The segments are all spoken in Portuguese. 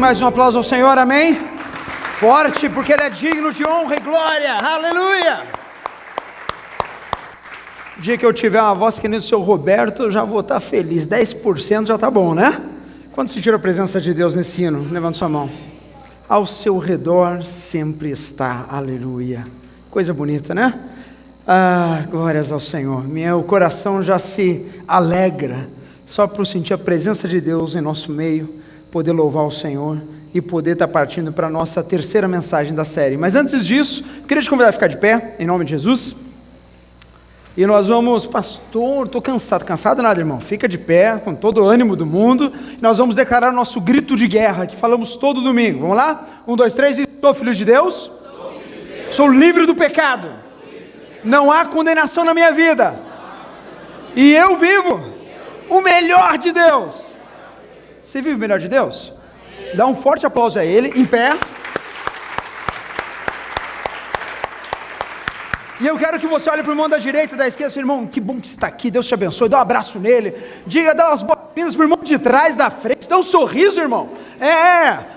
Mais um aplauso ao Senhor, amém? Forte, porque Ele é digno de honra e glória, aleluia! O dia que eu tiver uma voz que nem do seu Roberto, eu já vou estar feliz, 10% já está bom, né? Quando sentiram a presença de Deus nesse hino? Levanta sua mão. Ao seu redor sempre está, aleluia. Coisa bonita, né? Ah, glórias ao Senhor. Meu coração já se alegra, só por sentir a presença de Deus em nosso meio, poder louvar o Senhor e poder estar partindo para a nossa terceira mensagem da série. Mas antes disso, eu queria te convidar a ficar de pé, em nome de Jesus. E nós vamos, pastor, estou cansado nada, irmão, fica de pé, com todo o ânimo do mundo, e nós vamos declarar o nosso grito de guerra, que falamos todo domingo, vamos lá? 1, 2, 3, e sou filho de Deus, sou livre do pecado, não há condenação na minha vida, e eu vivo o melhor de Deus. Você vive o melhor de Deus? Dá um forte aplauso a Ele, em pé. E eu quero que você olhe para o irmão da direita e da esquerda, seu irmão, que bom que você está aqui, Deus te abençoe, dá um abraço nele, dá umas boas-vindas para o irmão de trás, da frente, dá um sorriso, irmão,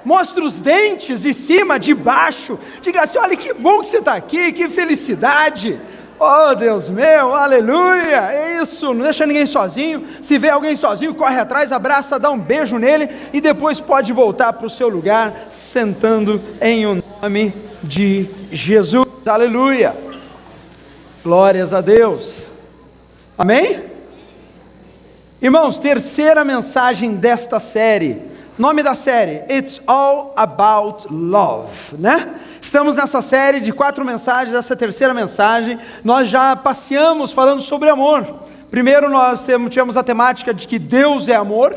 mostra os dentes de cima, de baixo, diga assim, olha que bom que você está aqui, que felicidade, oh Deus meu, aleluia, é isso, não deixa ninguém sozinho, se vê alguém sozinho, corre atrás, abraça, dá um beijo nele, e depois pode voltar para o seu lugar, sentando em o nome de Jesus, aleluia. Glórias a Deus, amém? Irmãos, terceira mensagem desta série, nome da série, It's All About Love, né? Estamos nessa série de 4 mensagens, essa terceira mensagem, nós já passeamos falando sobre amor. Primeiro nós tivemos a temática de que Deus é amor.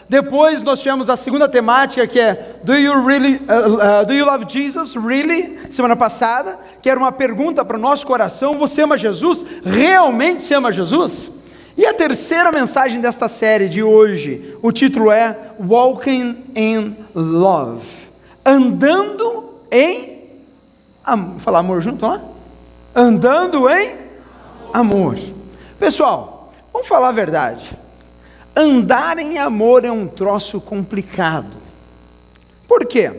Depois nós tivemos a segunda temática, que é do you love Jesus really? Semana passada, que era uma pergunta para o nosso coração, você ama Jesus? Realmente você ama Jesus? E a terceira mensagem desta série de hoje, o título é Walking in Love, andando em vamos falar amor junto lá? Andando em amor. Pessoal, vamos falar a verdade. Andar em amor é um troço complicado. Por quê?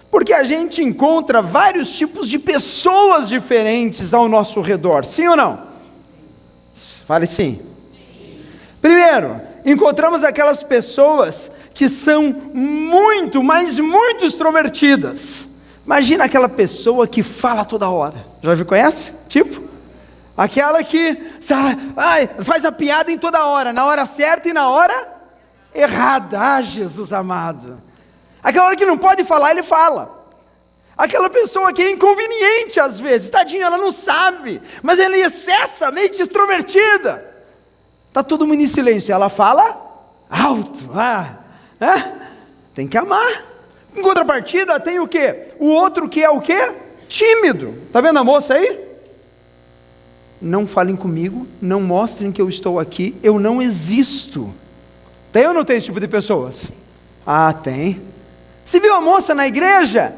Porque a gente encontra vários tipos de pessoas diferentes ao nosso redor, sim ou não? Fale sim. Primeiro, encontramos aquelas pessoas que são muito, mas muito extrovertidas. Imagina aquela pessoa que fala toda hora. Já viu, conhece? Tipo? Aquela que faz a piada em toda hora, na hora certa e na hora errada. Ah, Jesus amado. Aquela hora que não pode falar, ele fala. Aquela pessoa que é inconveniente às vezes, tadinha, ela não sabe, mas ela é excessivamente extrovertida. Está todo mundo em silêncio, ela fala alto. Tem que amar. Em contrapartida, tem o quê? O outro que é o quê? Tímido. Está vendo a moça aí? Não falem comigo, não mostrem que eu estou aqui, eu não existo. Tem ou não tem esse tipo de pessoas? Ah, tem. Você viu a moça na igreja?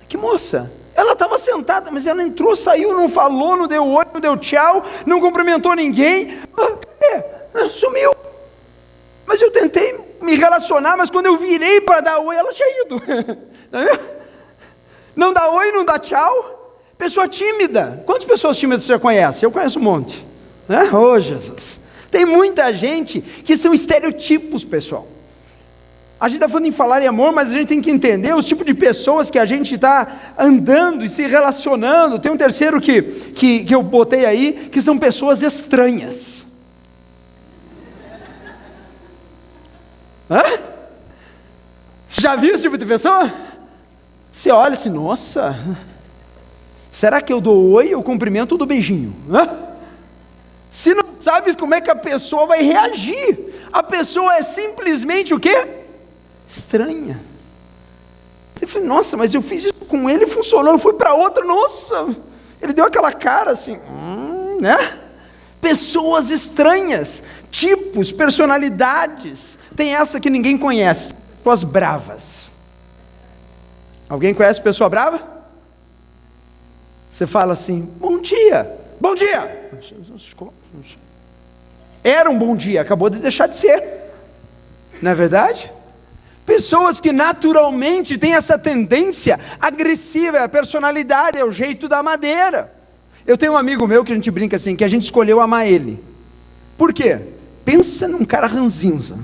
Que moça? Ela estava sentada, mas ela entrou, saiu, não falou, não deu oi, não deu tchau, não cumprimentou ninguém. Cadê? Sumiu. Mas eu tentei me relacionar, mas quando eu virei para dar oi, ela tinha ido. Não dá oi, não dá tchau. Pessoa tímida. Quantas pessoas tímidas você já conhece? Eu conheço um monte. Oh, Jesus. Tem muita gente que são estereotipos, pessoal. A gente está falando em falar em amor, mas a gente tem que entender os tipos de pessoas que a gente está andando e se relacionando. Tem um terceiro que eu botei aí, que são pessoas estranhas. Você já viu esse tipo de pessoa? Você olha assim, nossa... Será que eu dou oi, eu cumprimento ou dou beijinho? Se não sabes como é que a pessoa vai reagir, a pessoa é simplesmente o quê? Estranha. Eu falei, nossa, mas eu fiz isso com ele e funcionou, eu fui para outra, nossa, ele deu aquela cara assim, né? Pessoas estranhas, tipos, personalidades. Tem essa que ninguém conhece, pessoas bravas. Alguém conhece pessoa brava? Você fala assim, bom dia, bom dia. Era um bom dia, acabou de deixar de ser. Não é verdade? Pessoas que naturalmente têm essa tendência agressiva, é a personalidade, é o jeito da madeira. Eu tenho um amigo meu que a gente brinca assim, que a gente escolheu amar ele. Por quê? Pensa num cara ranzinza,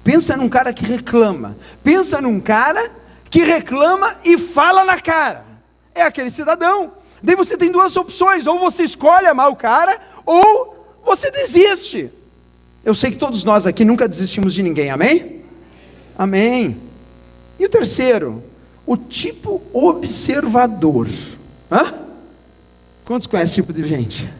pensa num cara que reclama, pensa num cara que reclama e fala na cara. É aquele cidadão. Daí você tem duas opções, ou você escolhe amar o cara, ou você desiste. Eu sei que todos nós aqui nunca desistimos de ninguém, amém? Amém. E o terceiro, o tipo observador. Quantos conhecem esse tipo de gente?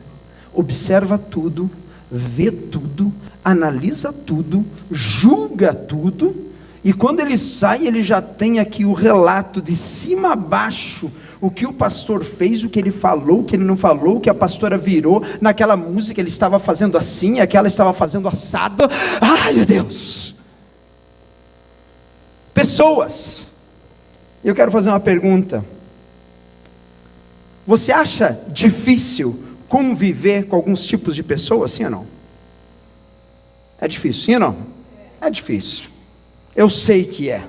Observa tudo, vê tudo, analisa tudo, julga tudo, e quando ele sai, ele já tem aqui o relato de cima a baixo, o que o pastor fez, o que ele falou, o que ele não falou, o que a pastora virou, naquela música ele estava fazendo assim, aquela estava fazendo assado. Ai, meu Deus! Pessoas. Eu quero fazer uma pergunta. Você acha difícil conviver com alguns tipos de pessoas, sim ou não? É difícil, sim ou não? É difícil. Eu sei que é.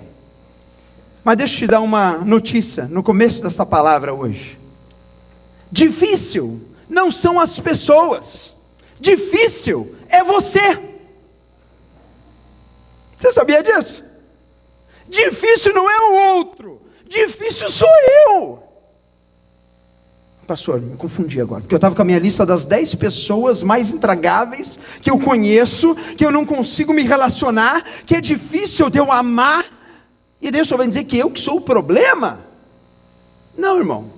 Mas deixa eu te dar uma notícia no começo dessa palavra hoje. Difícil não são as pessoas. Difícil é você. Você sabia disso? Difícil não é o outro. Difícil sou eu. Pastor, me confundi agora, porque eu estava com a minha lista das 10 pessoas mais intragáveis que eu conheço, que eu não consigo me relacionar, que é difícil de eu amar, e Deus só vai dizer que eu que sou o problema? Não, irmão,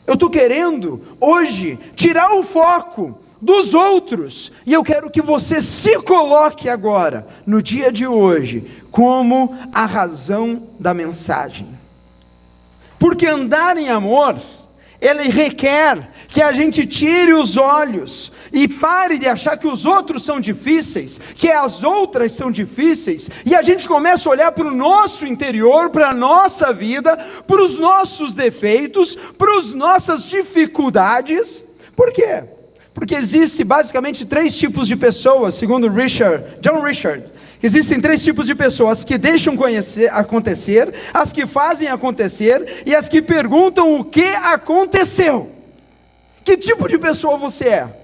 eu estou querendo hoje tirar o foco dos outros, e eu quero que você se coloque agora, no dia de hoje, como a razão da mensagem, porque andar em amor, ele requer que a gente tire os olhos e pare de achar que os outros são difíceis, que as outras são difíceis, e a gente começa a olhar para o nosso interior, para a nossa vida, para os nossos defeitos, para as nossas dificuldades. Por quê? Porque existe basicamente 3 tipos de pessoas, segundo John Richard. Existem 3 tipos de pessoas: as que deixam acontecer, as que fazem acontecer e as que perguntam o que aconteceu. Que tipo de pessoa você é?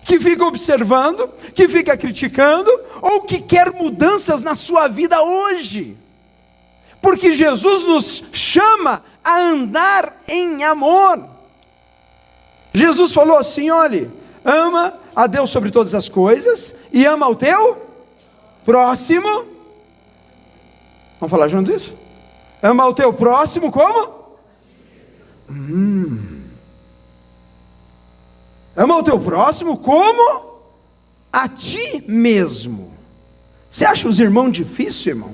Que fica observando, que fica criticando, ou que quer mudanças na sua vida hoje? Porque Jesus nos chama a andar em amor. Jesus falou assim: olha, ama a Deus sobre todas as coisas e ama o teu próximo. Vamos falar junto isso? Ama o teu próximo como? Ama o teu próximo como a ti mesmo. Você acha os irmãos difícil, irmão?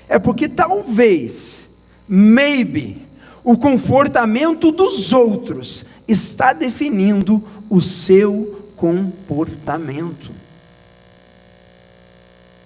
É porque talvez, maybe, o comportamento dos outros está definindo o seu comportamento.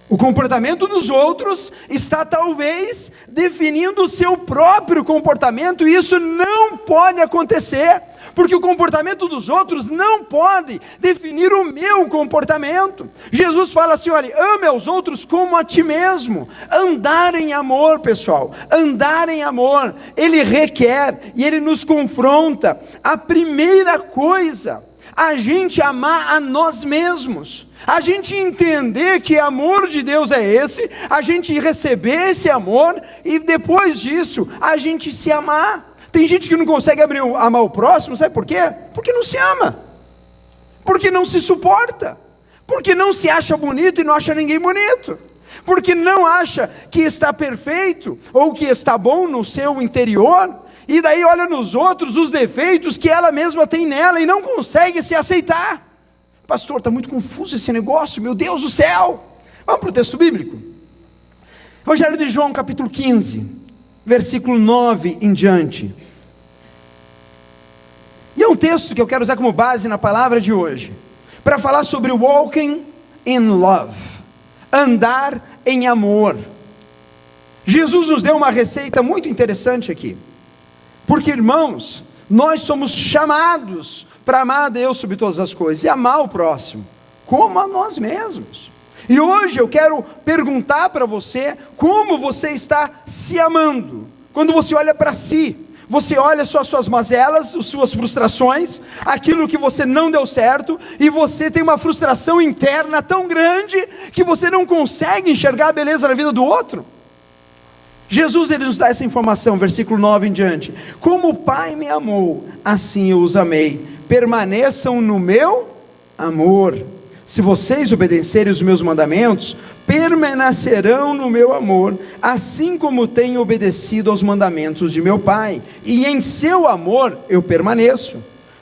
O comportamento dos outros está talvez definindo o seu próprio comportamento, e isso não pode acontecer, porque o comportamento dos outros não pode definir o meu comportamento. Jesus fala assim: olha, ame aos outros como a ti mesmo. Andar em amor, pessoal, andar em amor, ele requer e ele nos confronta. A primeira coisa, a gente amar a nós mesmos, a gente entender que amor de Deus é esse, a gente receber esse amor, e depois disso, a gente se amar. Tem gente que não consegue amar o próximo, sabe por quê? Porque não se ama, porque não se suporta, porque não se acha bonito e não acha ninguém bonito, porque não acha que está perfeito, ou que está bom no seu interior, e daí olha nos outros os defeitos que ela mesma tem nela, e não consegue se aceitar. Pastor, está muito confuso esse negócio, meu Deus do céu. Vamos para o texto bíblico. Evangelho de João, capítulo 15, versículo 9 em diante. E é um texto que eu quero usar como base na palavra de hoje, para falar sobre walking in love, andar em amor. Jesus nos deu uma receita muito interessante aqui, porque, irmãos, nós somos chamados para amar a Deus sobre todas as coisas, e amar o próximo, como a nós mesmos. E hoje eu quero perguntar para você, como você está se amando? Quando você olha para si, você olha só as suas mazelas, as suas frustrações, aquilo que você não deu certo, e você tem uma frustração interna tão grande, que você não consegue enxergar a beleza da vida do outro. Jesus, ele nos dá essa informação, versículo 9 em diante: como o Pai me amou, assim eu os amei, permaneçam no meu amor. Se vocês obedecerem os meus mandamentos, permanecerão no meu amor, assim como tenho obedecido aos mandamentos de meu Pai, e em seu amor eu permaneço.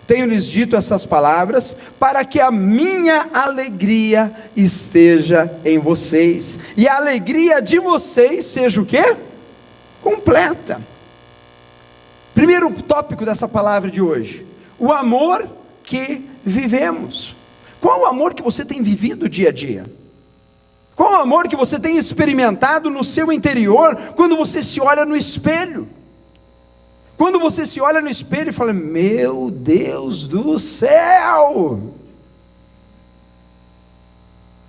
Tenho-lhes dito essas palavras, para que a minha alegria esteja em vocês, e a alegria de vocês seja o quê? Completa. Primeiro tópico dessa palavra de hoje: o amor que vivemos. Qual o amor que você tem vivido dia a dia? Qual o amor que você tem experimentado no seu interior, quando você se olha no espelho? Quando você se olha no espelho e fala: meu Deus do céu,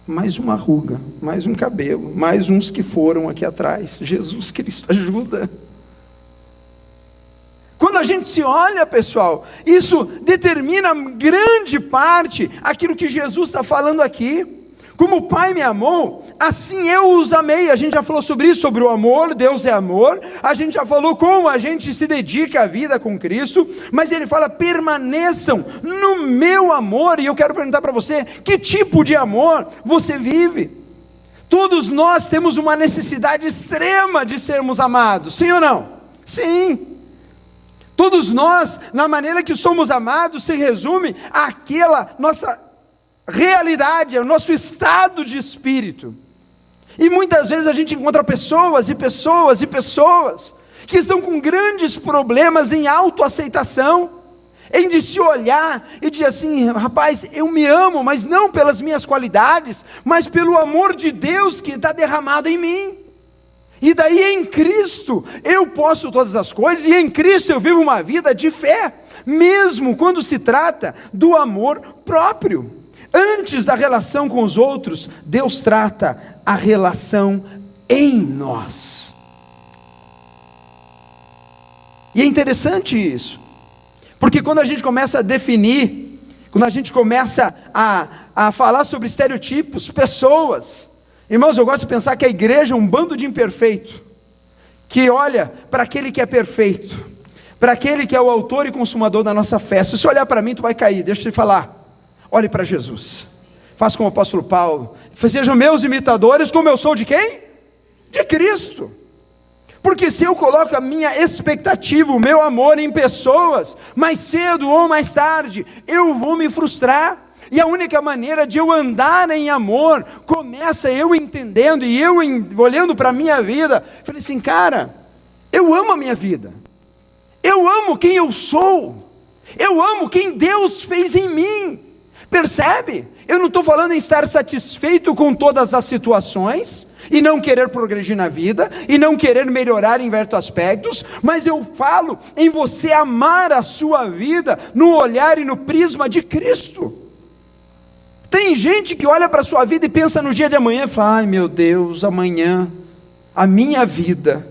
mais uma ruga, mais um cabelo, mais uns que foram aqui atrás. Jesus Cristo, ajuda. Quando a gente se olha, pessoal, isso determina grande parte aquilo que Jesus está falando aqui. Como o Pai me amou, assim eu os amei. A gente já falou sobre isso, sobre o amor. Deus é amor. A gente já falou como a gente se dedica à vida com Cristo. Mas ele fala: permaneçam no meu amor. E eu quero perguntar para você: que tipo de amor você vive? Todos nós temos uma necessidade extrema de sermos amados, sim ou não? Sim. Todos nós, na maneira que somos amados, se resume àquela nossa realidade, ao nosso estado de espírito. E muitas vezes a gente encontra pessoas e pessoas e pessoas que estão com grandes problemas em autoaceitação, em de se olhar e dizer assim: rapaz, eu me amo, mas não pelas minhas qualidades, mas pelo amor de Deus que está derramado em mim. E daí em Cristo eu posso todas as coisas, e em Cristo eu vivo uma vida de fé, mesmo quando se trata do amor próprio. Antes da relação com os outros, Deus trata a relação em nós. E é interessante isso, porque quando a gente começa a definir, quando a gente começa a falar sobre estereotipos, pessoas, irmãos, eu gosto de pensar que a igreja é um bando de imperfeito, que olha para aquele que é perfeito, para aquele que é o autor e consumador da nossa fé. Se você olhar para mim, tu vai cair. Deixa eu te falar: olhe para Jesus, faça como o apóstolo Paulo, sejam meus imitadores, como eu sou de quem? De Cristo. Porque se eu coloco a minha expectativa, o meu amor em pessoas, mais cedo ou mais tarde, eu vou me frustrar. E a única maneira de eu andar em amor, começa eu entendendo, e eu olhando para a minha vida, falei assim: cara, eu amo a minha vida, eu amo quem eu sou, eu amo quem Deus fez em mim. Percebe? Eu não estou falando em estar satisfeito com todas as situações, e não querer progredir na vida, e não querer melhorar em diversos aspectos, mas eu falo em você amar a sua vida, no olhar e no prisma de Cristo. Tem gente que olha para a sua vida e pensa no dia de amanhã, e fala: ai meu Deus, amanhã, a minha vida,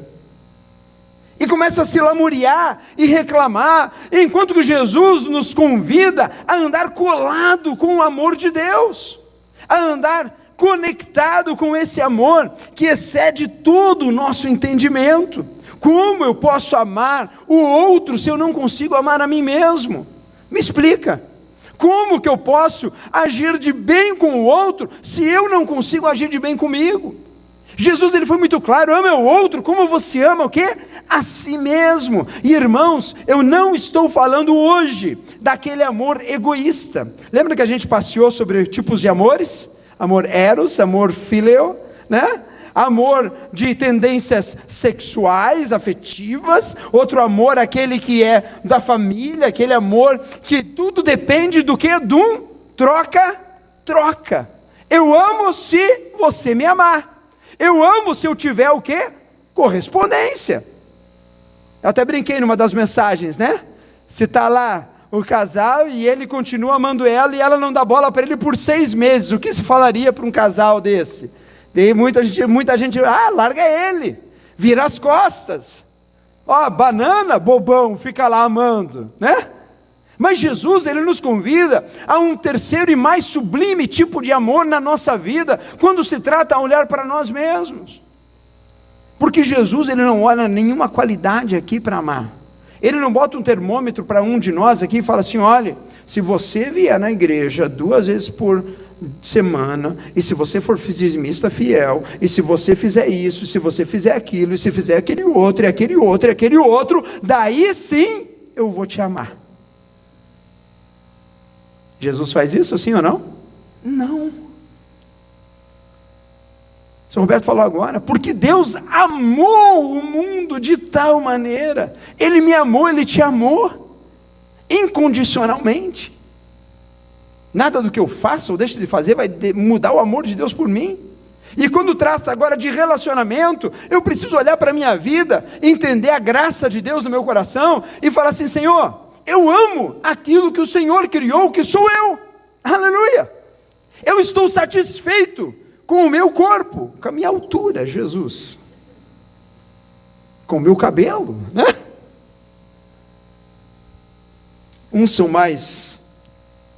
e começa a se lamuriar e reclamar, enquanto que Jesus nos convida a andar colado com o amor de Deus, a andar conectado com esse amor que excede todo o nosso entendimento. Como eu posso amar o outro se eu não consigo amar a mim mesmo? Me explica. Como que eu posso agir de bem com o outro se eu não consigo agir de bem comigo? Jesus, ele foi muito claro: ama o outro como você ama o quê? A si mesmo. E irmãos, eu não estou falando hoje daquele amor egoísta. Lembra que a gente passeou sobre tipos de amores? Amor eros, amor fileo, né? Amor de tendências sexuais, afetivas. Outro amor, aquele que é da família, aquele amor que tudo depende do que? De um troca. Eu amo se você me amar. Eu amo se eu tiver o quê? Correspondência. Eu até brinquei numa das mensagens, né? Se está lá o casal e ele continua amando ela e ela não dá bola para ele por 6 meses. O que se falaria para um casal desse? Daí muita gente, larga ele, vira as costas. Banana, bobão, fica lá amando, né? Mas Jesus, ele nos convida a um terceiro e mais sublime tipo de amor na nossa vida, quando se trata de olhar para nós mesmos. Porque Jesus, ele não olha nenhuma qualidade aqui para amar. Ele não bota um termômetro para um de nós aqui e fala assim: olha, se você vier na igreja 2 vezes por semana, e se você for dizimista fiel, e se você fizer isso, se você fizer aquilo, e se fizer aquele outro, e aquele outro, e aquele outro, daí sim eu vou te amar. Jesus faz isso, sim ou não? Não. São Roberto falou agora, porque Deus amou o mundo de tal maneira, Ele me amou, Ele te amou, incondicionalmente. Nada do que eu faça ou deixe de fazer vai mudar o amor de Deus por mim. E quando trata agora de relacionamento, eu preciso olhar para a minha vida, entender a graça de Deus no meu coração, e falar assim: Senhor, eu amo aquilo que o Senhor criou, que sou eu, aleluia. Eu estou satisfeito com o meu corpo, com a minha altura, Jesus, com o meu cabelo, né? Uns são mais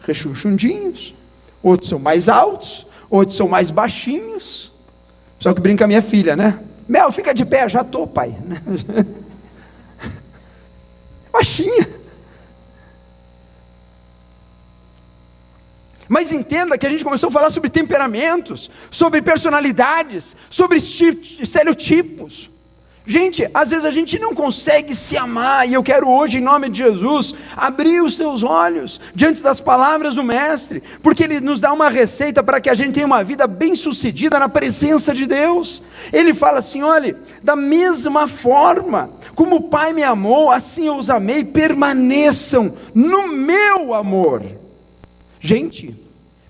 rechonchudinhos, outros são mais altos, outros são mais baixinhos. Só que brinca a minha filha, né? Mel, fica de pé. Já estou, pai. Baixinha. Mas entenda que a gente começou a falar sobre temperamentos, sobre personalidades, sobre estereotipos. Gente, às vezes a gente não consegue se amar, e eu quero hoje, em nome de Jesus, abrir os teus olhos diante das palavras do Mestre, porque Ele nos dá uma receita para que a gente tenha uma vida bem-sucedida na presença de Deus. Ele fala assim: olha, da mesma forma como o Pai me amou, assim eu os amei, permaneçam no meu amor. Gente,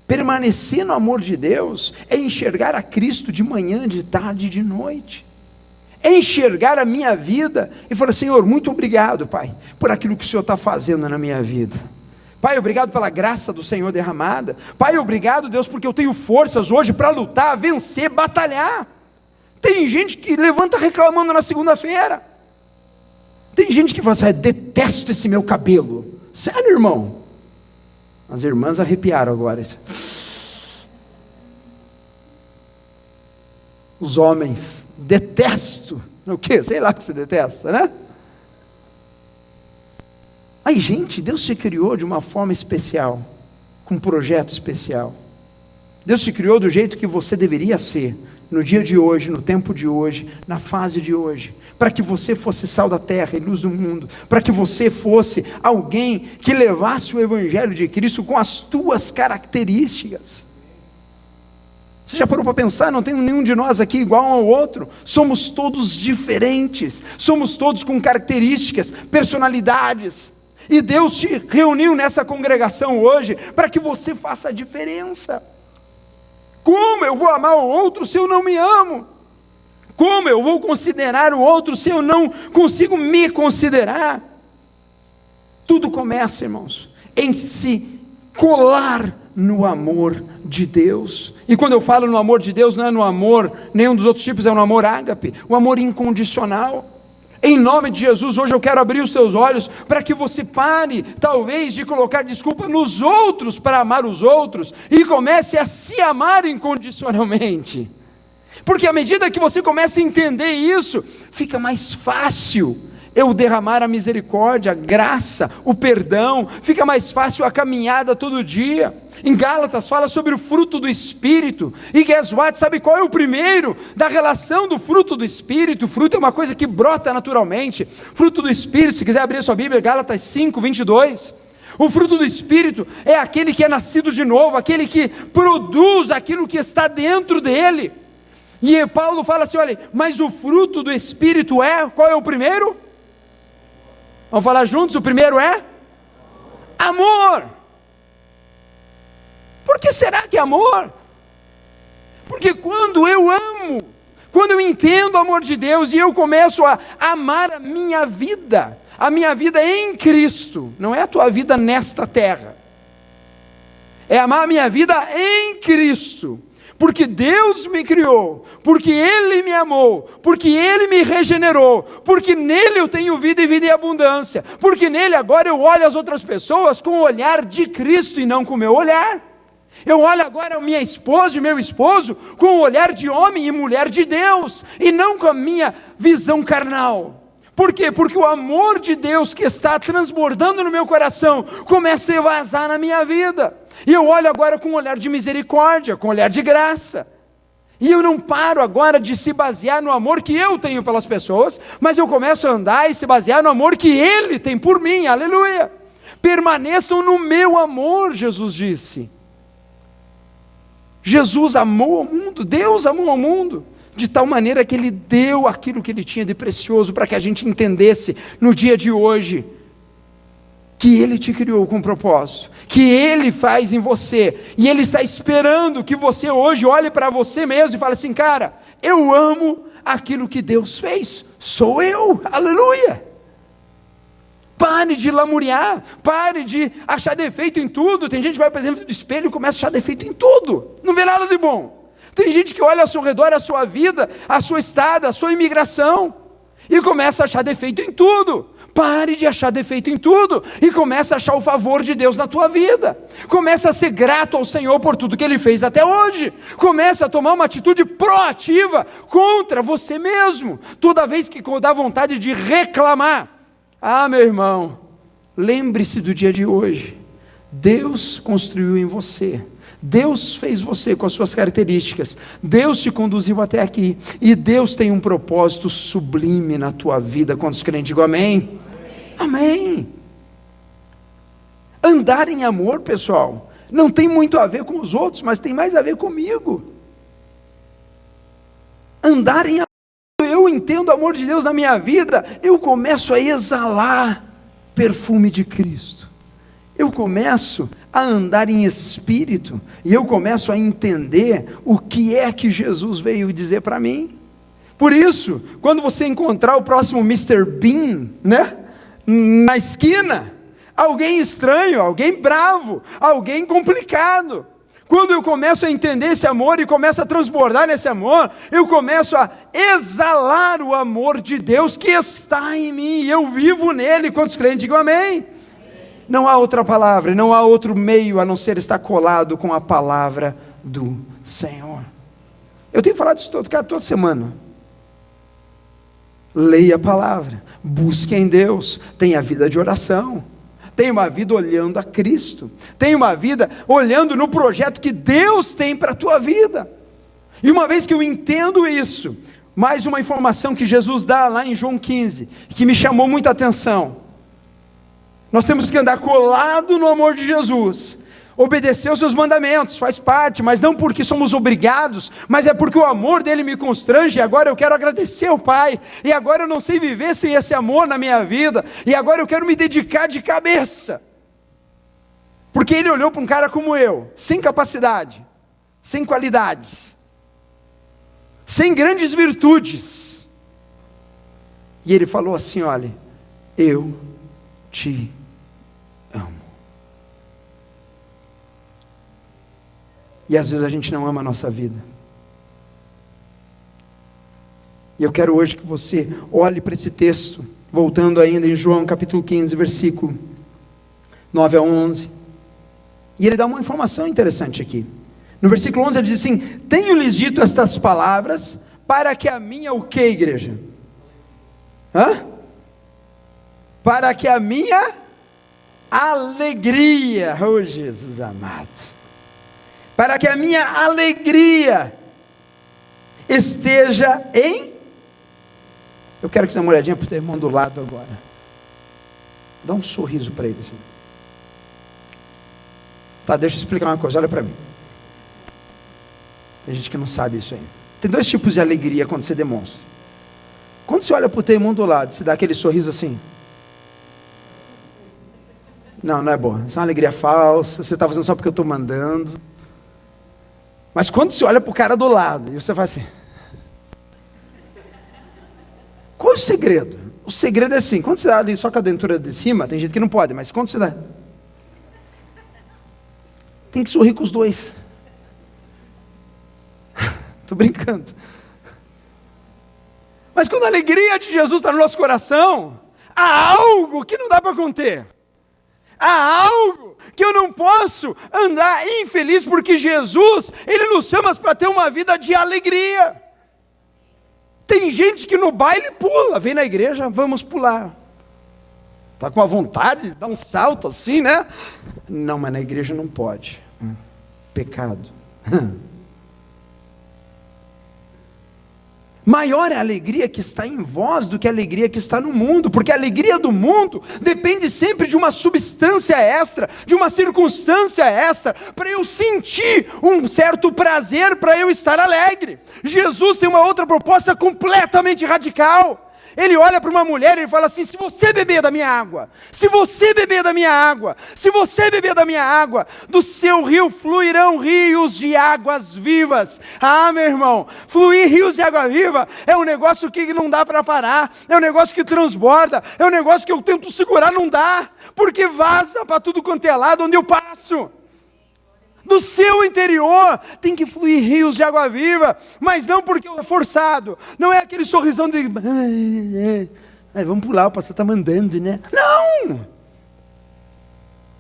permanecer no amor de Deus é enxergar a Cristo de manhã, de tarde e de noite. É enxergar a minha vida e falar: Senhor, muito obrigado, Pai, por aquilo que o Senhor está fazendo na minha vida. Pai, obrigado pela graça do Senhor derramada. Pai, obrigado, Deus, porque eu tenho forças hoje para lutar, vencer, batalhar. Tem gente que levanta reclamando na segunda-feira. Tem gente que fala assim: detesto esse meu cabelo. Sério, irmão? As irmãs arrepiaram agora. Os homens, detesto. O quê? Sei lá o que você detesta, né? Aí, gente, Deus te criou de uma forma especial, com um projeto especial. Deus te criou do jeito que você deveria ser, no dia de hoje, no tempo de hoje, na fase de hoje, para que você fosse sal da terra e luz do mundo, para que você fosse alguém que levasse o Evangelho de Cristo com as tuas características. Você já parou para pensar? Não tem nenhum de nós aqui igual ao outro, somos todos diferentes, somos todos com características, personalidades, e Deus te reuniu nessa congregação hoje, para que você faça a diferença. Como eu vou amar o outro se eu não me amo? Como eu vou considerar o outro se eu não consigo me considerar? Tudo começa, irmãos, em se colar no amor de Deus. E quando eu falo no amor de Deus, não é no amor, nenhum dos outros tipos, é no amor ágape, o amor incondicional. Em nome de Jesus, hoje eu quero abrir os teus olhos para que você pare, talvez, de colocar desculpa nos outros para amar os outros e comece a se amar incondicionalmente. Porque à medida que você começa a entender isso, fica mais fácil eu derramar a misericórdia, a graça, o perdão, fica mais fácil a caminhada todo dia. Em Gálatas fala sobre o fruto do Espírito, e guess what? Sabe qual é o primeiro da relação do fruto do Espírito? O fruto é uma coisa que brota naturalmente. Fruto do Espírito, se quiser abrir a sua Bíblia, Gálatas 5, 22. O fruto do Espírito é aquele que é nascido de novo, aquele que produz aquilo que está dentro dele. E Paulo fala assim: olha, mas o fruto do Espírito qual é o primeiro? Vamos falar juntos? O primeiro é amor. Por que será que é amor? Porque quando eu amo, quando eu entendo o amor de Deus e eu começo a amar a minha vida, a minha vida em Cristo, não é a tua vida nesta terra, é amar a minha vida em Cristo, porque Deus me criou, porque Ele me amou, porque Ele me regenerou, porque nele eu tenho vida e vida em abundância, porque nele agora eu olho as outras pessoas com o olhar de Cristo e não com o meu olhar. Eu olho agora a minha esposa e meu esposo com o olhar de homem e mulher de Deus, e não com a minha visão carnal. Por quê? Porque o amor de Deus que está transbordando no meu coração começa a vazar na minha vida. E eu olho agora com um olhar de misericórdia, com um olhar de graça. E eu não paro agora de se basear no amor que eu tenho pelas pessoas, mas eu começo a andar e se basear no amor que Ele tem por mim, aleluia. Permaneçam no meu amor, Jesus disse. Jesus amou o mundo, Deus amou o mundo, de tal maneira que Ele deu aquilo que Ele tinha de precioso, para que a gente entendesse no dia de hoje, que Ele te criou com propósito, que Ele faz em você, e Ele está esperando que você hoje olhe para você mesmo e fale assim: cara, eu amo aquilo que Deus fez, sou eu, aleluia. Pare de lamuriar, pare de achar defeito em tudo. Tem gente que vai para dentro do espelho e começa a achar defeito em tudo, não vê nada de bom. Tem gente que olha ao seu redor, a sua vida, a sua estada, a sua imigração, e começa a achar defeito em tudo. Pare de achar defeito em tudo e começa a achar o favor de Deus na tua vida. Começa a ser grato ao Senhor por tudo que Ele fez até hoje. Começa a tomar uma atitude proativa contra você mesmo. Toda vez que dá vontade de reclamar, meu irmão, lembre-se do dia de hoje. Deus construiu em você, Deus fez você com as suas características, Deus te conduziu até aqui, e Deus tem um propósito sublime na tua vida. Quantos crentes digam amém? Amém. Andar em amor, pessoal, não tem muito a ver com os outros, mas tem mais a ver comigo. Andar em amor, eu entendo o amor de Deus na minha vida, eu começo a exalar perfume de Cristo. Eu começo a andar em espírito, e eu começo a entender o que é que Jesus veio dizer para mim. Por isso, quando você encontrar o próximo Mr. Bean, na esquina, alguém estranho, alguém bravo, alguém complicado, quando eu começo a entender esse amor e começo a transbordar nesse amor, eu começo a exalar o amor de Deus que está em mim, e eu vivo nele. Quantos crentes digam amém? Não há outra palavra, não há outro meio a não ser estar colado com a palavra do Senhor. Eu tenho falado isso toda semana. Leia a palavra, busque em Deus, tenha vida de oração, tenha uma vida olhando a Cristo, tenha uma vida olhando no projeto que Deus tem para a tua vida. E uma vez que eu entendo isso, mais uma informação que Jesus dá lá em João 15, que me chamou muita atenção. Nós temos que andar colado no amor de Jesus, obedecer os seus mandamentos, faz parte, mas não porque somos obrigados, mas é porque o amor dele me constrange, e agora eu quero agradecer ao Pai, e agora eu não sei viver sem esse amor na minha vida, e agora eu quero me dedicar de cabeça, porque ele olhou para um cara como eu, sem capacidade, sem qualidades, sem grandes virtudes, e ele falou assim: olha, eu te amo. E às vezes a gente não ama a nossa vida. E eu quero hoje que você olhe para esse texto, voltando ainda em João capítulo 15, versículo 9 a 11. E ele dá uma informação interessante aqui. No versículo 11 ele diz assim: tenho-lhes dito estas palavras, para que a minha, o que, igreja? Para que a minha alegria, oh Jesus amado, para que a minha alegria esteja em... Eu quero que você dê uma olhadinha para o teu irmão do lado agora, dá um sorriso para ele assim. Tá, deixa eu explicar uma coisa, olha para mim. Tem gente que não sabe isso ainda. Tem dois tipos de alegria quando você demonstra. Quando você olha para o teu irmão do lado, você dá aquele sorriso assim. Não é boa, isso é uma alegria falsa, você está fazendo só porque eu estou mandando. Mas quando você olha para o cara do lado, e você faz assim, qual é o segredo? O segredo é assim, quando você dá ali só com a dentura de cima, tem gente que não pode, mas quando você dá, tem que sorrir com os dois. Estou brincando. Mas quando a alegria de Jesus está no nosso coração, há algo que não dá para conter. Há algo que eu não posso andar infeliz, porque Jesus, Ele nos chama para ter uma vida de alegria. Tem gente que no baile pula, vem na igreja, vamos pular. Está com a vontade de dar um salto assim, né? Não, mas na igreja não pode. Pecado. Maior é a alegria que está em vós do que a alegria que está no mundo, porque a alegria do mundo depende sempre de uma substância extra, de uma circunstância extra, para eu sentir um certo prazer, para eu estar alegre. Jesus tem uma outra proposta completamente radical. Ele olha para uma mulher e ele fala assim: se você beber da minha água, se você beber da minha água, se você beber da minha água, do seu rio fluirão rios de águas vivas. Ah, meu irmão, fluir rios de água viva é um negócio que não dá para parar, é um negócio que transborda, é um negócio que eu tento segurar, não dá, porque vaza para tudo quanto é lado onde eu passo. Do seu interior tem que fluir rios de água viva, mas não porque é forçado, não é aquele sorrisão de vamos pular, o pastor está mandando, né? Não!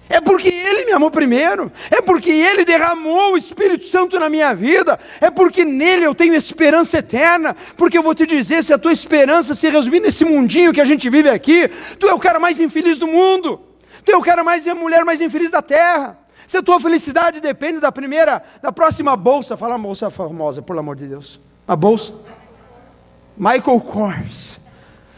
É porque Ele me amou primeiro, é porque Ele derramou o Espírito Santo na minha vida, é porque nele eu tenho esperança eterna, porque eu vou te dizer, se a tua esperança se resumir nesse mundinho que a gente vive aqui, tu é o cara mais infeliz do mundo, tu é o cara mais, a mulher mais infeliz da terra. Se a tua felicidade depende da próxima bolsa, fala uma bolsa famosa, pelo amor de Deus. A bolsa Michael Kors.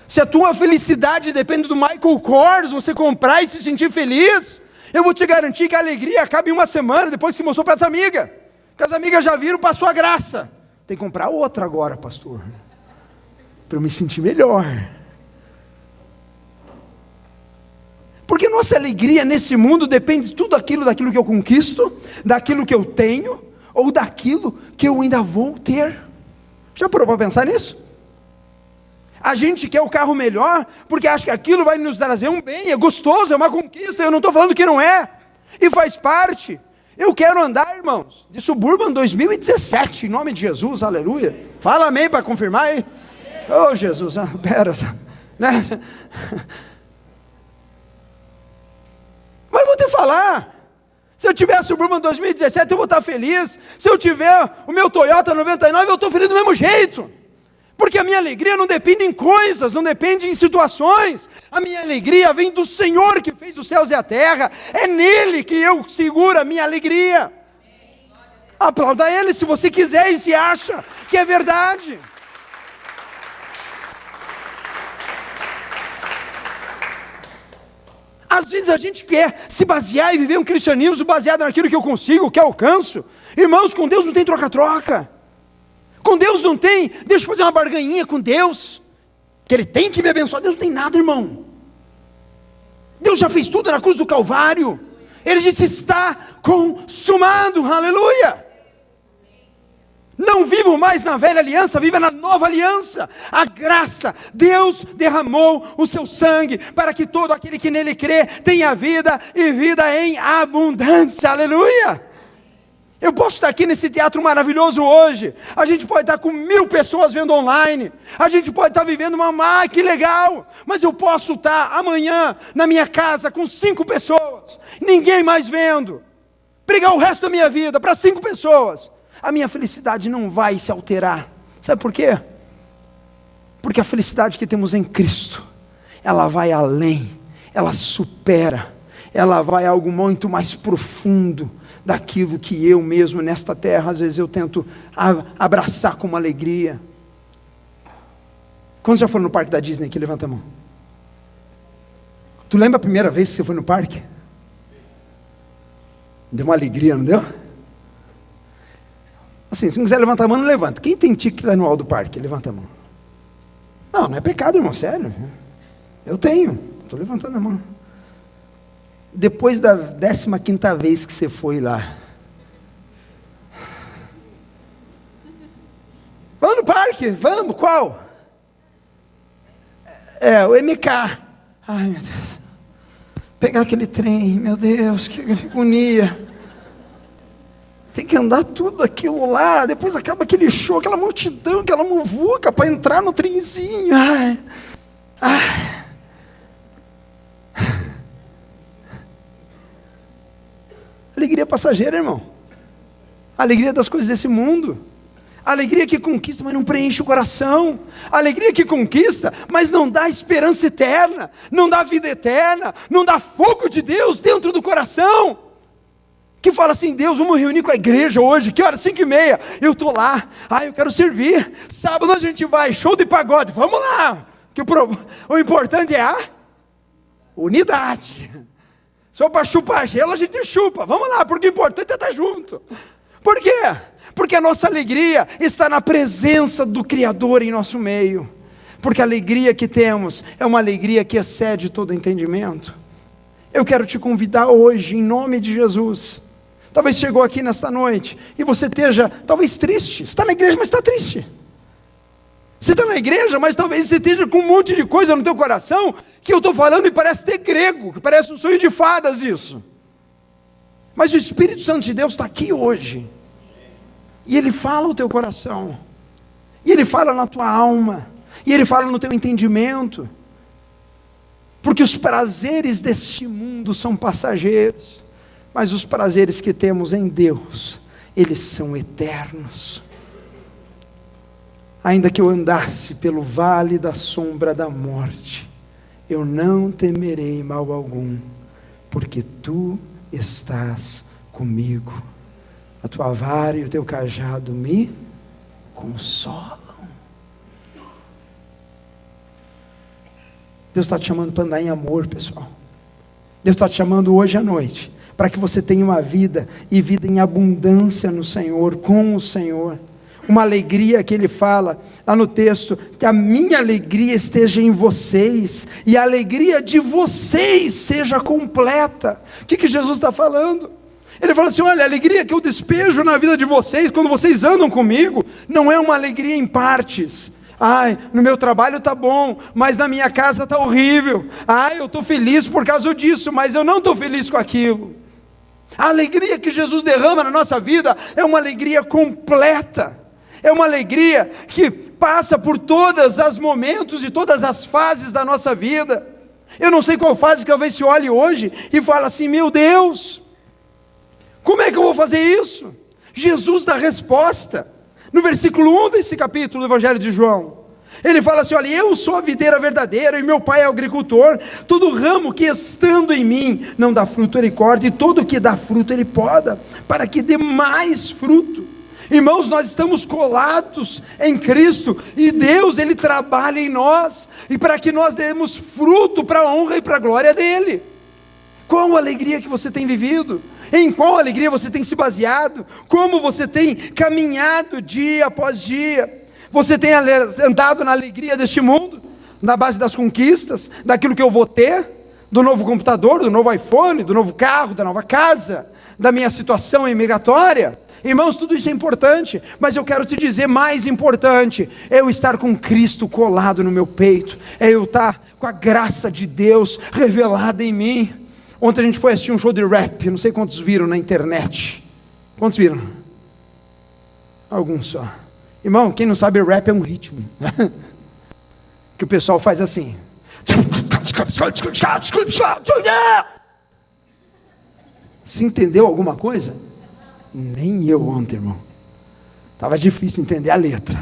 Se a tua felicidade depende do Michael Kors, você comprar e se sentir feliz, eu vou te garantir que a alegria acaba em uma semana, depois se mostrou para as amigas. Porque as amigas já viram, passou a graça. Tem que comprar outra agora, pastor, para eu me sentir melhor. Porque nossa alegria nesse mundo depende de tudo daquilo que eu conquisto, daquilo que eu tenho, ou daquilo que eu ainda vou ter. Já parou para pensar nisso? A gente quer o carro melhor, porque acha que aquilo vai nos trazer um bem, é gostoso, é uma conquista, eu não estou falando que não é, e faz parte. Eu quero andar, irmãos, de Suburban 2017, em nome de Jesus, aleluia. Fala amém para confirmar aí. Oh Jesus, pera, né? Mas vou te falar, se eu tiver a Suburban 2017 eu vou estar feliz, se eu tiver o meu Toyota 99 eu estou feliz do mesmo jeito, porque a minha alegria não depende em coisas, não depende em situações, a minha alegria vem do Senhor que fez os céus e a terra, é nele que eu seguro a minha alegria. Aplauda Ele se você quiser e se acha que é verdade. Às vezes a gente quer se basear e viver um cristianismo baseado naquilo que eu consigo, que eu alcanço. Irmãos, com Deus não tem troca-troca. Com Deus não tem, deixa eu fazer uma barganhinha com Deus, que Ele tem que me abençoar. Deus não tem nada, irmão. Deus já fez tudo na cruz do Calvário. Ele disse, está consumado, aleluia. Não vivo mais na velha aliança, viva na nova aliança. A graça, Deus derramou o seu sangue para que todo aquele que nele crê tenha vida e vida em abundância, aleluia. Eu posso estar aqui nesse teatro maravilhoso hoje, a gente pode estar com 1000 pessoas vendo online, a gente pode estar vivendo que legal, mas eu posso estar amanhã na minha casa com 5 pessoas, ninguém mais vendo, pregar o resto da minha vida para 5 pessoas, a minha felicidade não vai se alterar. Sabe por quê? Porque a felicidade que temos em Cristo, ela vai além, ela supera, ela vai a algo muito mais profundo daquilo que eu mesmo nesta terra, às vezes eu tento abraçar como alegria. Quantos já foram no parque da Disney aqui? Levanta a mão. Tu lembra a primeira vez que você foi no parque? Deu uma alegria, não deu? Assim, se não quiser levantar a mão, não levanta. Quem tem ticket anual do parque? Levanta a mão. Não, não é pecado, irmão, sério. Eu tenho, estou levantando a mão. Depois da 15ª vez que você foi lá, vamos no parque? Vamos, qual? o MK. Ai, meu Deus. Pegar aquele trem, meu Deus, que agonia. Tem que andar tudo aquilo lá, depois acaba aquele show, aquela multidão, aquela muvuca para entrar no trenzinho. Ai. Alegria passageira, irmão. Alegria das coisas desse mundo. Alegria que conquista, mas não preenche o coração. Alegria que conquista, mas não dá esperança eterna, não dá vida eterna, não dá fogo de Deus dentro do coração. Que fala assim: Deus, vamos reunir com a igreja hoje, que hora? 5h30, eu estou lá, eu quero servir, sábado a gente vai, show de pagode, vamos lá, que o importante é a unidade. Só para chupar gelo a gente chupa, vamos lá, porque o importante é estar junto. Por quê? Porque a nossa alegria está na presença do Criador em nosso meio, porque a alegria que temos é uma alegria que excede todo entendimento. Eu quero te convidar hoje, em nome de Jesus. Talvez chegou aqui nesta noite e você esteja talvez triste. Você está na igreja, mas está triste. Você está na igreja, mas talvez você esteja com um monte de coisa no teu coração que eu estou falando e parece ter grego, que parece um sonho de fadas isso. Mas o Espírito Santo de Deus está aqui hoje. E Ele fala ao teu coração. E Ele fala na tua alma. E Ele fala no teu entendimento. Porque os prazeres deste mundo são passageiros. Mas os prazeres que temos em Deus, eles são eternos. Ainda que eu andasse pelo vale da sombra da morte, eu não temerei mal algum, porque Tu estás comigo. A Tua vara e o Teu cajado me consolam. Deus está te chamando para andar em amor, pessoal. Deus está te chamando hoje à noite para que você tenha uma vida, e vida em abundância no Senhor, com o Senhor. Uma alegria que Ele fala lá no texto, que a minha alegria esteja em vocês, e a alegria de vocês seja completa. O que Jesus está falando? Ele fala assim: olha, a alegria que eu despejo na vida de vocês, quando vocês andam comigo, não é uma alegria em partes. No meu trabalho está bom, mas na minha casa está horrível. Eu estou feliz por causa disso, mas eu não estou feliz com aquilo. A alegria que Jesus derrama na nossa vida é uma alegria completa. É uma alegria que passa por todos os momentos e todas as fases da nossa vida. Eu não sei qual fase que talvez se olhe hoje e fala assim: meu Deus, como é que eu vou fazer isso? Jesus dá resposta. No versículo 1 desse capítulo do Evangelho de João, Ele fala assim: olha, eu sou a videira verdadeira e meu pai é o agricultor. Todo ramo que estando em mim não dá fruto Ele corta, e todo que dá fruto Ele poda, para que dê mais fruto. Irmãos, nós estamos colados em Cristo, e Deus, Ele trabalha em nós, e para que nós demos fruto para a honra e para a glória dEle. Qual a alegria que você tem vivido? Em qual alegria você tem se baseado? Como você tem caminhado dia após dia? Você tem andado na alegria deste mundo? Na base das conquistas? Daquilo que eu vou ter? Do novo computador, do novo iPhone, do novo carro, da nova casa? Da minha situação imigratória? Irmãos, tudo isso é importante, mas eu quero te dizer, mais importante é eu estar com Cristo colado no meu peito, é eu estar com a graça de Deus revelada em mim. Ontem a gente foi assistir um show de rap, não sei quantos viram na internet. Quantos viram? Alguns só. Irmão, quem não sabe, rap é um ritmo que o pessoal faz assim. Se entendeu alguma coisa? Nem eu ontem, irmão. Estava difícil entender a letra.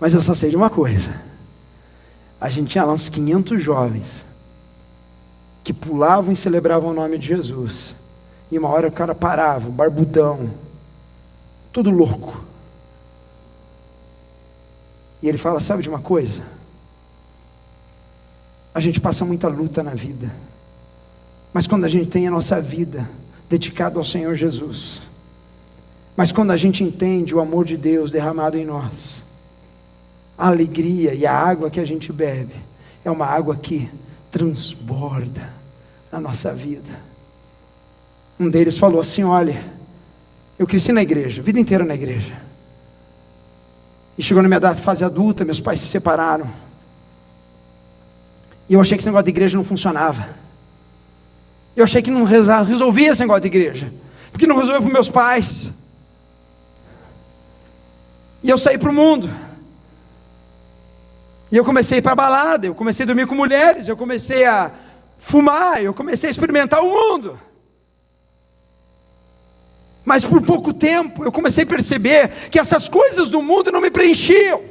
Mas eu só sei de uma coisa. A gente tinha lá uns 500 jovens que pulavam e celebravam o nome de Jesus. E uma hora o cara parava, barbudão, todo louco. E ele fala: sabe de uma coisa? A gente passa muita luta na vida, mas quando a gente tem a nossa vida dedicada ao Senhor Jesus, mas quando a gente entende o amor de Deus derramado em nós, a alegria e a água que a gente bebe é uma água que transborda na nossa vida. Um deles falou assim: olha, eu cresci na igreja, a vida inteira na igreja, e chegou na minha fase adulta, meus pais se separaram, E eu achei que esse negócio de igreja não funcionava. Eu achei que não resolvia esse negócio de igreja. Porque não resolveu para meus pais. E eu saí para o mundo. E eu comecei a ir para a balada, eu comecei a dormir com mulheres, eu comecei a fumar, eu comecei a experimentar o mundo. Mas por pouco tempo eu comecei a perceber que essas coisas do mundo não me preenchiam.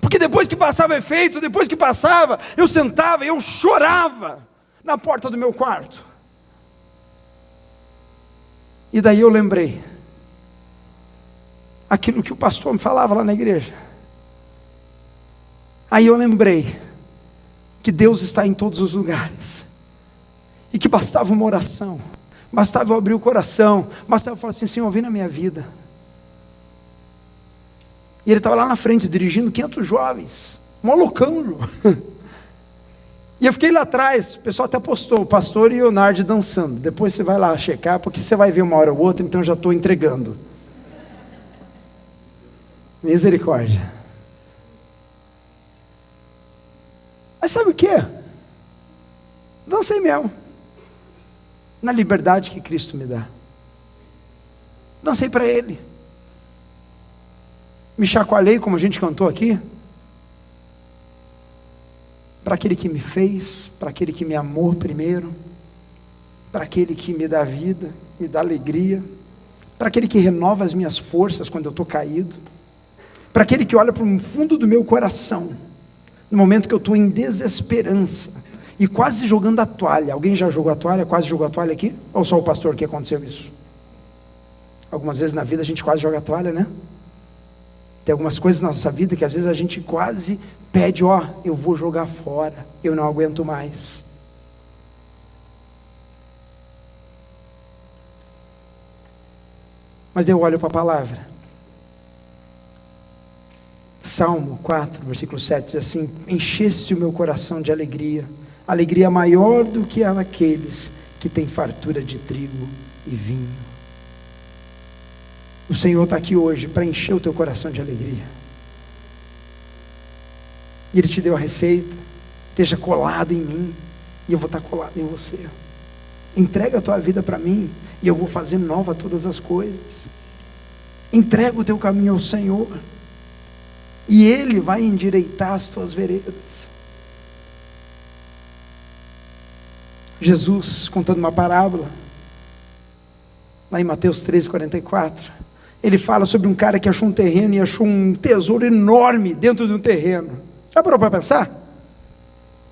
Porque depois que passava efeito, depois que passava, eu sentava e eu chorava na porta do meu quarto. E daí eu lembrei aquilo que o pastor me falava lá na igreja. Aí eu lembrei que Deus está em todos os lugares. E que bastava uma oração, bastava eu abrir o coração, bastava eu falar assim: Senhor, vem na minha vida. E ele estava lá na frente, dirigindo 500 jovens, molocando. E eu fiquei lá atrás, o pessoal até postou, o pastor e o Nardi dançando. Depois você vai lá checar, porque você vai ver uma hora ou outra, então eu já estou entregando. Misericórdia. Mas sabe o que? Dancei mesmo. Na liberdade que Cristo me dá. Dancei para Ele. Me chacoalhei, como a gente cantou aqui. Para aquele que me fez, para aquele que me amou primeiro, para aquele que me dá vida, me dá alegria, para aquele que renova as minhas forças quando eu estou caído, para aquele que olha para o fundo do meu coração, no momento que eu estou em desesperança, e quase jogando a toalha. Alguém já jogou a toalha, quase jogou a toalha aqui? Ou só o pastor que aconteceu isso? Algumas vezes na vida a gente quase joga a toalha, né? Tem algumas coisas na nossa vida que às vezes a gente quase pede: ó, eu vou jogar fora, eu não aguento mais. Mas eu olho para a palavra. Salmo 4, versículo 7 diz assim: encheste o meu coração de alegria, alegria maior do que a daqueles que têm fartura de trigo e vinho. O Senhor está aqui hoje para encher o teu coração de alegria. E Ele te deu a receita. Esteja colado em mim, e eu vou estar colado em você. Entrega a tua vida para mim, e eu vou fazer nova todas as coisas. Entrega o teu caminho ao Senhor, e Ele vai endireitar as tuas veredas. Jesus, contando uma parábola, lá em Mateus 13:44, Ele fala sobre um cara que achou um terreno, e achou um tesouro enorme dentro de um terreno. Já parou para pensar?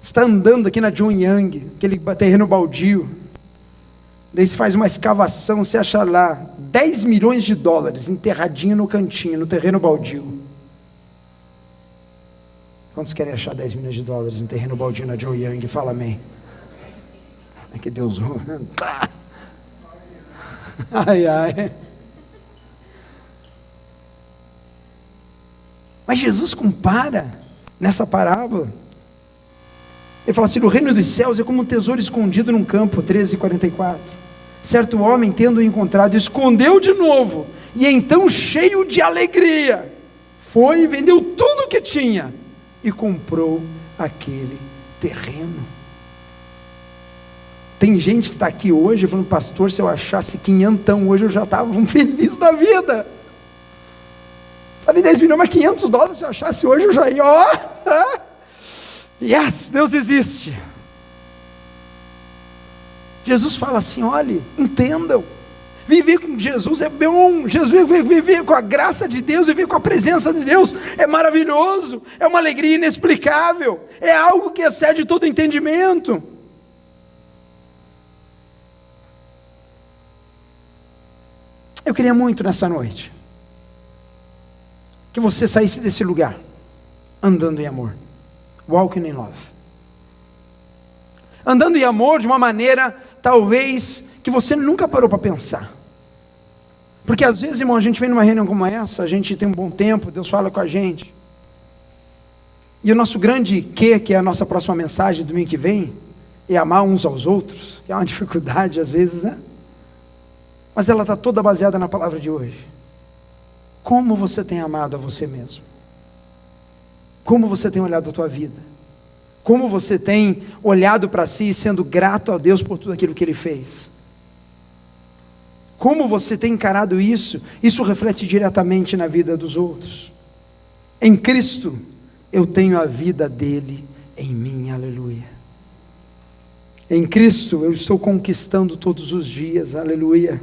Você está andando aqui na John Young, aquele terreno baldio, daí você faz uma escavação, você acha lá $10 milhões enterradinho no cantinho, no terreno baldio. Quantos querem achar $10 milhões em terreno baldio na John Young? Fala amém. É que Deus... Tá. Ai, ai. Mas Jesus compara nessa parábola. Ele fala assim: no reino dos céus é como um tesouro escondido num campo. 13:44. Certo homem, tendo-o encontrado, escondeu de novo, e então, cheio de alegria, foi e vendeu tudo o que tinha e comprou aquele terreno. Tem gente que está aqui hoje falando: pastor, se eu achasse $500 hoje, eu já estava feliz da vida. Sabe, $10 milhões, mas $500, se eu achasse hoje, eu já ia, ó, yes, Deus existe. Jesus fala assim: olhe, entendam, viver com Jesus é bom, viver com a graça de Deus, viver com a presença de Deus é maravilhoso, é uma alegria inexplicável, é algo que excede todo entendimento. Eu queria muito nessa noite que você saísse desse lugar andando em amor, walking in love, andando em amor de uma maneira talvez que você nunca parou para pensar. Porque às vezes, irmão, a gente vem numa reunião como essa, a gente tem um bom tempo, Deus fala com a gente, e o nosso grande que é a nossa próxima mensagem domingo que vem, é amar uns aos outros, que é uma dificuldade às vezes, né? Mas ela está toda baseada na palavra de hoje. Como você tem amado a você mesmo? Como você tem olhado a tua vida? Como você tem olhado para si e sendo grato a Deus por tudo aquilo que Ele fez? Como você tem encarado isso? Isso reflete diretamente na vida dos outros. Em Cristo, eu tenho a vida dele em mim, aleluia. Em Cristo, eu estou conquistando todos os dias, aleluia.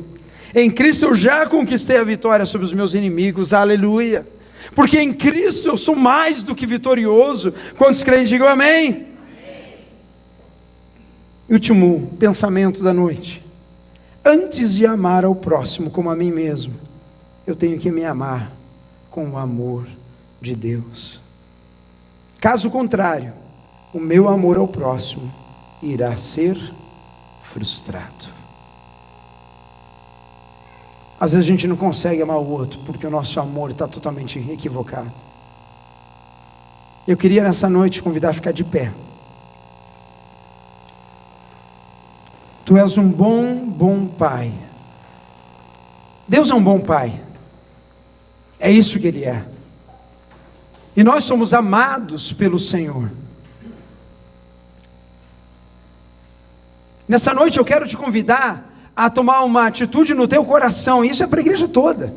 Em Cristo, eu já conquistei a vitória sobre os meus inimigos, aleluia. Porque em Cristo, eu sou mais do que vitorioso. Quantos creem, digam amém? Amém. Último pensamento da noite. Antes de amar ao próximo como a mim mesmo, eu tenho que me amar com o amor de Deus. Caso contrário, o meu amor ao próximo irá ser frustrado. Às vezes a gente não consegue amar o outro porque o nosso amor está totalmente equivocado. Eu queria nessa noite te convidar a ficar de pé. Tu és um bom pai. Deus é um bom pai. É isso que Ele é. E nós somos amados pelo Senhor. Nessa noite eu quero te convidar a tomar uma atitude no teu coração. E isso é para a igreja toda.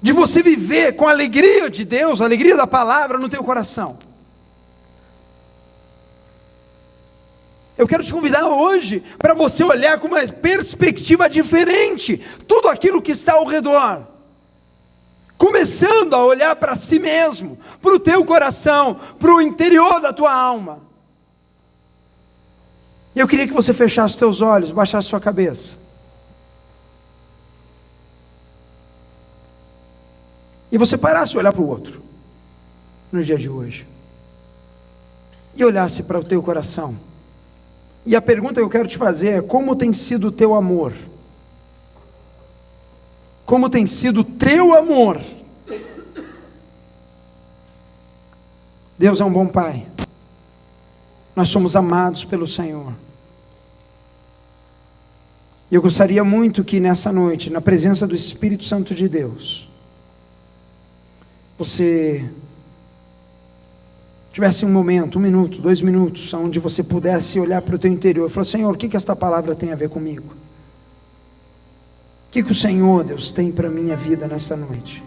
De você viver com a alegria de Deus, a alegria da palavra no teu coração. Eu quero te convidar hoje para você olhar com uma perspectiva diferente tudo aquilo que está ao redor. Começando a olhar para si mesmo, para o teu coração, para o interior da tua alma. E eu queria que você fechasse os teus olhos, baixasse sua cabeça. E você parasse de olhar para o outro, no dia de hoje. E olhasse para o teu coração. E a pergunta que eu quero te fazer é: como tem sido o teu amor? Como tem sido o teu amor? Deus é um bom pai. Nós somos amados pelo Senhor. E eu gostaria muito que nessa noite, na presença do Espírito Santo de Deus, você tivesse um momento, 1 minuto, 2 minutos, onde você pudesse olhar para o teu interior e falar: Senhor, o que esta palavra tem a ver comigo? O que o Senhor, Deus, tem para a minha vida nessa noite?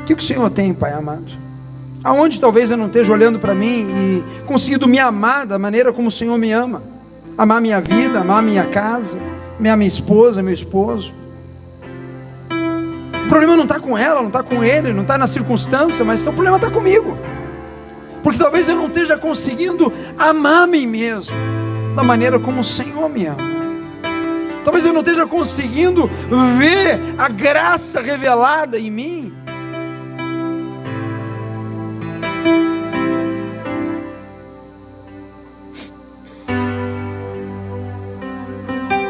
O que o Senhor tem, Pai amado? Aonde talvez eu não esteja olhando para mim e conseguindo me amar da maneira como o Senhor me ama. Amar minha vida, amar minha casa, amar minha esposa, meu esposo. O problema não está com ela, não está com ele, não está na circunstância, mas o problema está comigo. Porque talvez eu não esteja conseguindo amar a mim mesmo da maneira como o Senhor me ama. Talvez eu não esteja conseguindo ver a graça revelada em mim.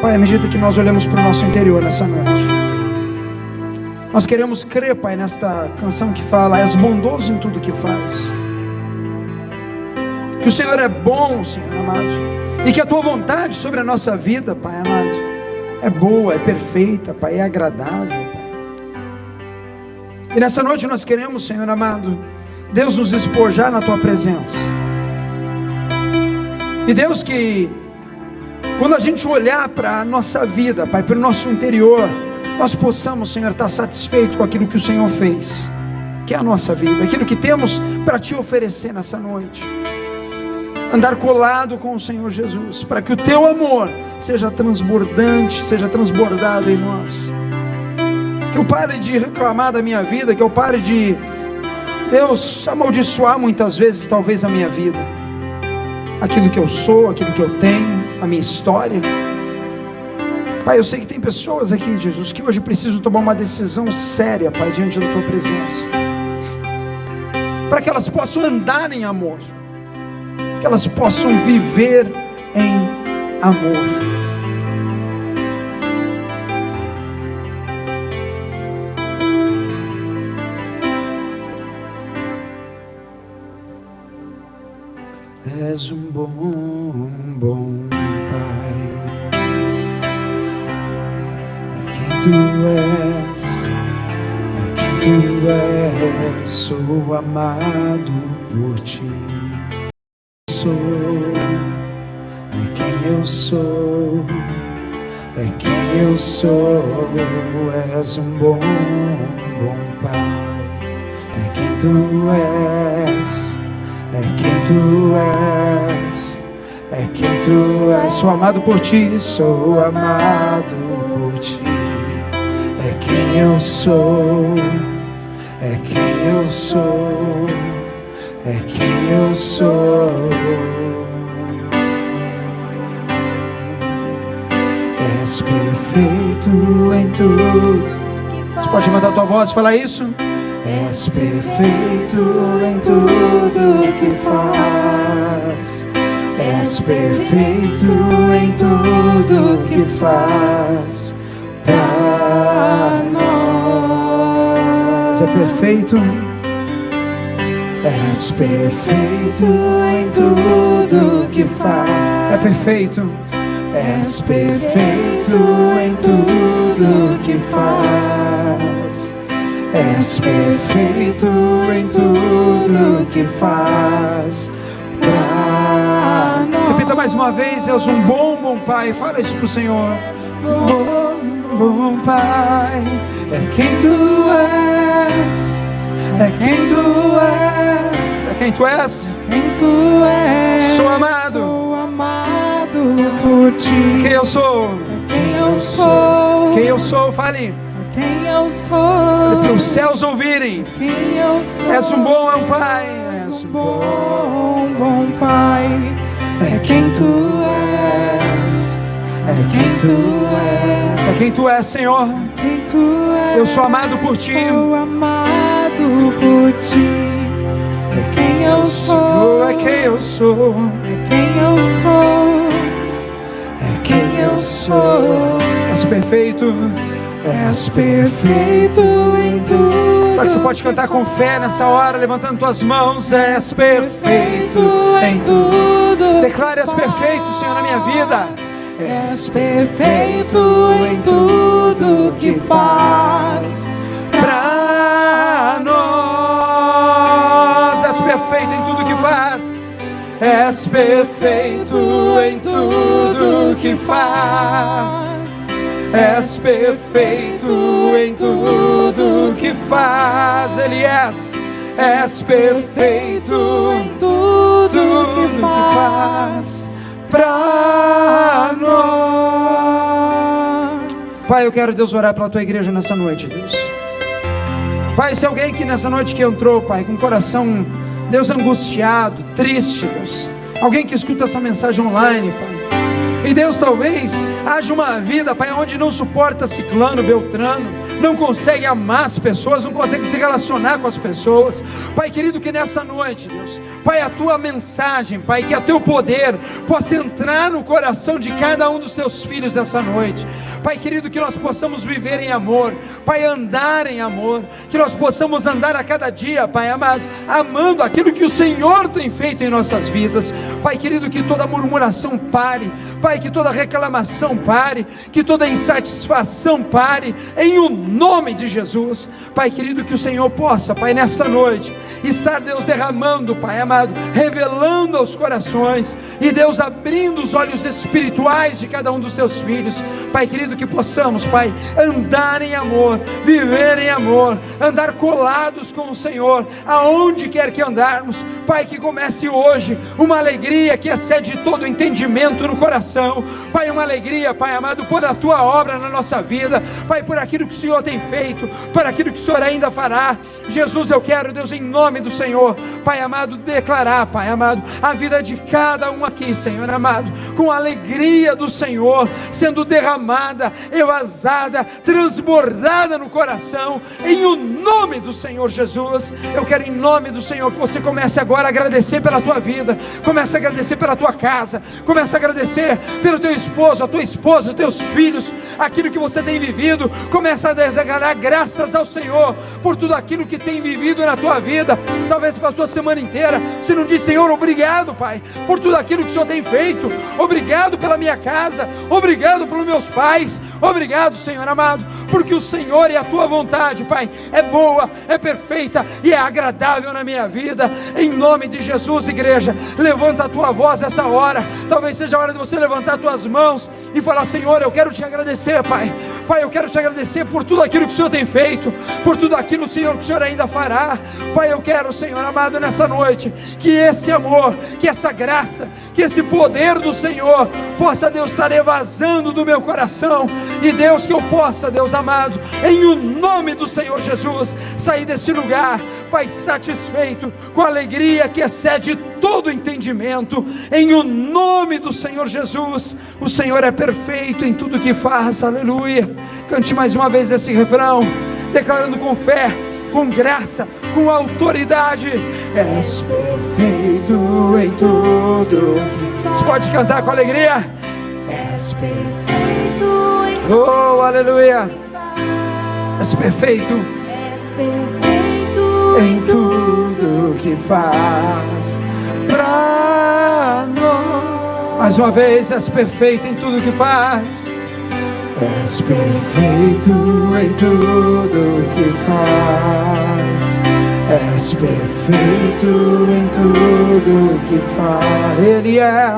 Pai, à medida que nós olhamos para o nosso interior nessa noite, nós queremos crer, Pai, nesta canção que fala: és bondoso em tudo que faz. Que o Senhor é bom, Senhor amado, e que a Tua vontade sobre a nossa vida, Pai amado, é boa, é perfeita, Pai, é agradável, Pai. E nessa noite nós queremos, Senhor amado, Deus, nos despojar na Tua presença. E Deus, que quando a gente olhar para a nossa vida, Pai, para o nosso interior, nós possamos, Senhor, estar satisfeito com aquilo que o Senhor fez, que é a nossa vida, aquilo que temos para Te oferecer nessa noite. Andar colado com o Senhor Jesus, para que o Teu amor seja transbordante, seja transbordado em nós. Que eu pare de reclamar da minha vida, que eu pare de, Deus, amaldiçoar muitas vezes talvez a minha vida, aquilo que eu sou, aquilo que eu tenho, a minha história. Pai, eu sei que tem pessoas aqui, Jesus, que hoje precisam tomar uma decisão séria, Pai, diante da Tua presença, para que elas possam andar em amor, que elas possam viver em amor. És um bom Pai, é quem Tu és, é quem tu és, sou amado por ti. É quem eu sou, é quem eu sou. És um bom Pai. É quem tu és, é quem tu és, é quem tu és. Sou amado por ti, sou amado por ti. É quem eu sou, é quem eu sou, é quem eu sou. És perfeito em tudo. Você pode levantar a tua voz e falar isso? És perfeito em tudo que faz. És perfeito em tudo que faz pra nós. É perfeito. És perfeito em tudo que faz. É perfeito. És perfeito em tudo que faz. És perfeito em tudo que faz pra nós. Repita mais uma vez: és um bom Pai. Fala isso pro Senhor. Bom Pai, é quem tu és, é quem tu és, é quem tu és, quem tu és. Sou amado por ti. Quem eu sou, quem eu sou, quem eu sou. Fale. Quem eu sou, para os céus ouvirem. Quem eu sou. És um bom Pai. És um bom Pai. É quem tu és. É quem tu és. É quem tu és, Senhor. Quem tu és. Eu sou amado por ti. Sou amado por ti. É quem eu sou. É quem eu sou. É quem eu sou. É quem eu sou. És perfeito. És perfeito em tudo. Sabe que você pode cantar com fé nessa hora, levantando tuas mãos. És perfeito em tudo. Declare: és perfeito, Senhor, na minha vida. És perfeito em tudo que faz pra nós. És perfeito em tudo que faz. És perfeito em tudo que faz. És perfeito em tudo que faz. Ele és perfeito em tudo que faz pra nós. Pai, eu quero, Deus, orar pela tua igreja nessa noite, Deus. Pai, se alguém que nessa noite que entrou, Pai, com o coração, Deus, angustiado, triste, Deus, alguém que escuta essa mensagem online, Pai, e Deus, talvez haja uma vida, Pai, onde não suporta ciclano, beltrano, não consegue amar as pessoas, não consegue se relacionar com as pessoas. Pai querido, que nessa noite, Deus, Pai, a tua mensagem, Pai, que o teu poder possa entrar no coração de cada um dos teus filhos dessa noite. Pai querido, que nós possamos viver em amor, Pai, andar em amor, que nós possamos andar a cada dia, Pai amado, amando aquilo que o Senhor tem feito em nossas vidas. Pai querido, que toda murmuração pare, Pai, que toda reclamação pare, que toda insatisfação pare, em o nome de Jesus. Pai querido, que o Senhor possa, Pai, nessa noite, estar, Deus, derramando, Pai amado, revelando aos corações, e Deus, abrindo os olhos espirituais de cada um dos teus filhos. Pai querido, que possamos, Pai, andar em amor, viver em amor, andar colados com o Senhor, aonde quer que andarmos. Pai, que comece hoje uma alegria que excede todo entendimento no coração. Pai, uma alegria, Pai amado, por a tua obra na nossa vida, Pai, por aquilo que o Senhor tem feito, por aquilo que o Senhor ainda fará. Jesus, eu quero, Deus, em nome do Senhor, Pai amado, declarar, Pai amado, a vida de cada um aqui, Senhor amado, com a alegria do Senhor sendo derramada, evasada, transbordada no coração, em o nome do Senhor Jesus. Eu quero, em nome do Senhor, que você comece agora a agradecer pela tua vida, comece a agradecer pela tua casa, comece a agradecer pelo teu esposo, a tua esposa, os teus filhos, aquilo que você tem vivido. Começa a talvez declarar graças ao Senhor por tudo aquilo que tem vivido na tua vida. Talvez passou a semana inteira, você não diz: Senhor, obrigado, Pai, por tudo aquilo que o Senhor tem feito. Obrigado pela minha casa, obrigado pelos meus pais, obrigado, Senhor amado, porque o Senhor e a tua vontade, Pai, é boa, é perfeita e é agradável na minha vida. Em nome de Jesus, igreja, levanta a tua voz nessa hora. Talvez seja a hora de você levantar as tuas mãos e falar: Senhor, eu quero te agradecer, Pai. Pai, eu quero te agradecer por tudo aquilo que o Senhor tem feito, por tudo aquilo, Senhor, que o Senhor ainda fará. Pai, eu quero, Senhor amado, nessa noite, que esse amor, que essa graça, que esse poder do Senhor possa, Deus, estar evasando do meu coração. E Deus, que eu possa, Deus amado, em o nome do Senhor Jesus, sair desse lugar, Pai, satisfeito, com alegria que excede todo entendimento. Em o nome do Senhor Jesus. O Senhor é perfeito em tudo que faz. Aleluia. Cante mais uma vez esse refrão, declarando com fé, com graça, com autoridade: és perfeito em tudo que... Você pode cantar com alegria? És perfeito em tudo. Oh, aleluia. És perfeito. És perfeito em tudo que faz pra nós. Mais uma vez: és perfeito em tudo que faz. És perfeito em tudo que faz. És perfeito em tudo que faz. Ele é.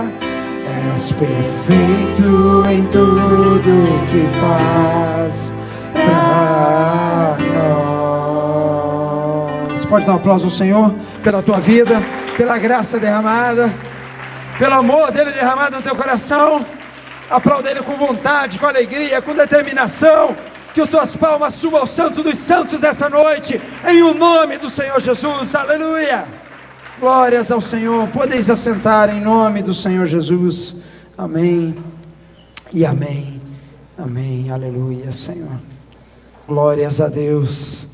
És perfeito em tudo que faz pra nós. Pode dar um aplauso ao Senhor pela tua vida, pela graça derramada, pelo amor dele derramado no teu coração. Aplauda ele com vontade, com alegria, com determinação. Que as tuas palmas subam ao Santo dos Santos nessa noite, em o nome do Senhor Jesus. Aleluia. Glórias ao Senhor. Podeis assentar em nome do Senhor Jesus. Amém e amém. Amém. Aleluia, Senhor. Glórias a Deus.